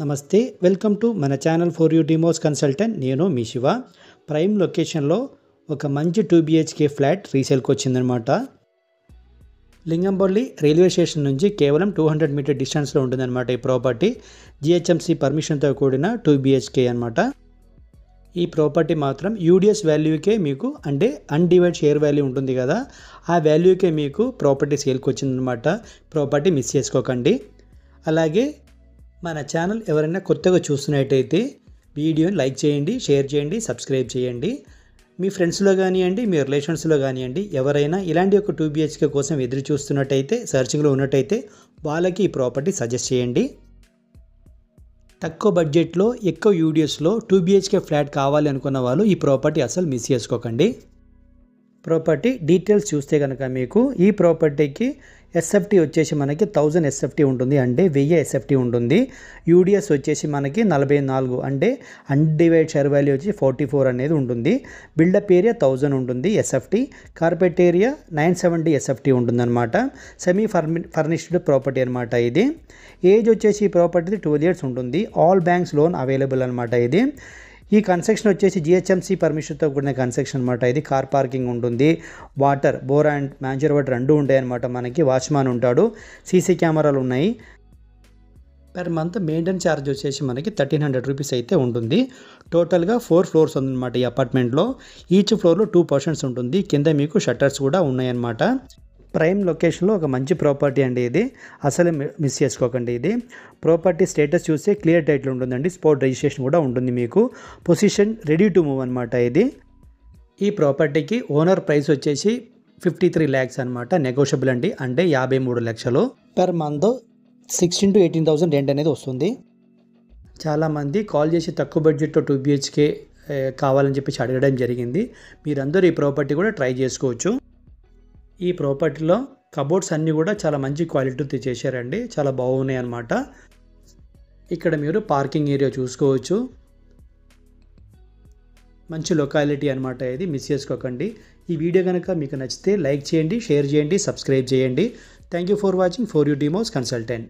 నమస్తే welcome to మన channel for you demos consultant నేను మీ శివ ప్రైమ్ లొకేషన్లో ఒక మంచి 2 BHK ఫ్లాట్ రీసేల్కి వచ్చిందనమాట. లింగంపల్లి రైల్వే స్టేషన్ నుంచి కేవలం 200 మీటర్ డిస్టెన్స్లో ఉంటుందన్నమాట. ఈ ప్రాపర్టీ GHMC పర్మిషన్తో కూడిన 2 BHK అనమాట. ఈ ప్రాపర్టీ మాత్రం యూడిఎస్ వాల్యూకే మీకు అంటే అన్డివైడ్ షేర్ వాల్యూ ఉంటుంది కదా, ఆ వాల్యూకే మీకు ప్రాపర్టీ సేల్కి వచ్చిందనమాట. ప్రాపర్టీ మిస్ చేసుకోకండి. అలాగే మన ఛానల్ ఎవరైనా కొత్తగా చూస్తున్నట్టయితే వీడియోని లైక్ చేయండి, షేర్ చేయండి, సబ్స్క్రైబ్ చేయండి. మీ ఫ్రెండ్స్లో కానివ్వండి, మీ రిలేషన్స్లో కానివ్వండి, ఎవరైనా ఇలాంటి ఒక 2 BHK కోసం ఎదురు చూస్తున్నట్టయితే, సర్చింగ్లో ఉన్నట్టయితే వాళ్ళకి ఈ ప్రాపర్టీ సజెస్ట్ చేయండి. తక్కువ బడ్జెట్లో ఎక్కువ యూడిఎస్లో 2 BHK ఫ్లాట్ కావాలి అనుకున్న వాళ్ళు ఈ ప్రాపర్టీ అసలు మిస్ చేసుకోకండి. ప్రాపర్టీ డీటెయిల్స్ చూస్తే కనుక మీకు ఈ ప్రాపర్టీకి SFT వచ్చేసి మనకి 1000 SFT ఉంటుంది, అంటే 1000 SFT ఉంటుంది. యూడిఎస్ వచ్చేసి మనకి 44 అంటే అన్డివైడ్ షేర్ వాల్యూ వచ్చి 44 అనేది ఉంటుంది. బిల్డప్ ఏరియా 1000 ఉంటుంది SFT. కార్పెట్ ఏరియా 970 SFT ఉంటుందన్నమాట. సెమీ ఫర్నిష్డ్ ప్రాపర్టీ అనమాట ఇది. ఏజ్ వచ్చేసి ఈ ప్రాపర్టీ 12 years ఉంటుంది. ఆల్ బ్యాంక్స్ లోన్ అవైలబుల్ అనమాట ఇది. ఈ కన్స్ట్రక్షన్ వచ్చేసి GHMC పర్మిషన్తో కూడిన కన్స్ట్రక్షన్ అనమాట. ఇది కార్ పార్కింగ్ ఉంటుంది, వాటర్ బోర్ అండ్ మ్యాన్జర్ వాటర్ రెండు ఉంటాయి అనమాట. మనకి వాచ్మాన్ ఉంటాడు, సీసీ కెమెరాలు ఉన్నాయి. పర్ మంత్ మెయింటెనెన్స్ ఛార్జ్ వచ్చేసి మనకి 1300 రూపీస్ అయితే ఉంటుంది. టోటల్గా 4 floors ఉందన్నమాట ఈ అపార్ట్మెంట్లో. ఈచ్ ఫ్లోర్లో 2 portions ఉంటుంది. కింద మీకు షట్టర్స్ కూడా ఉన్నాయన్నమాట. ప్రైమ్ లొకేషన్లో ఒక మంచి ప్రాపర్టీ అండి ఇది, అసలు మిస్ చేసుకోకండి. ఇది ప్రాపర్టీ స్టేటస్ చూస్తే క్లియర్ టైటిల్ ఉంటుందండి, స్పాట్ రిజిస్ట్రేషన్ కూడా ఉంటుంది మీకు. పొజిషన్ రెడీ టు మూవ్ అనమాట ఇది. ఈ ప్రాపర్టీకి ఓనర్ ప్రైస్ వచ్చేసి 53 lakhs అనమాట. నెగోషియబుల్ అండి, అంటే 53 లక్షలు. పర్ మంత్ 16,000 to 18,000 రెంట్ అనేది వస్తుంది. చాలామంది కాల్ చేసి తక్కువ బడ్జెట్లో 2 BHK కావాలని చెప్పేసి అడగడం జరిగింది. మీరందరూ ఈ ప్రాపర్టీ కూడా ట్రై చేసుకోవచ్చు. ఈ ప్రాపర్టీలో కబోర్డ్స్ అన్నీ కూడా చాలా మంచి క్వాలిటీతో చేశారండి, చాలా బాగున్నాయి అన్నమాట. ఇక్కడ మీరు పార్కింగ్ ఏరియా చూసుకోవచ్చు. మంచి లొకాలిటీ అనమాట ఇది, మిస్ చేసుకోకండి. ఈ వీడియో కనుక మీకు నచ్చితే లైక్ చేయండి, షేర్ చేయండి, సబ్స్క్రైబ్ చేయండి. Thank you for watching for you demos consultant.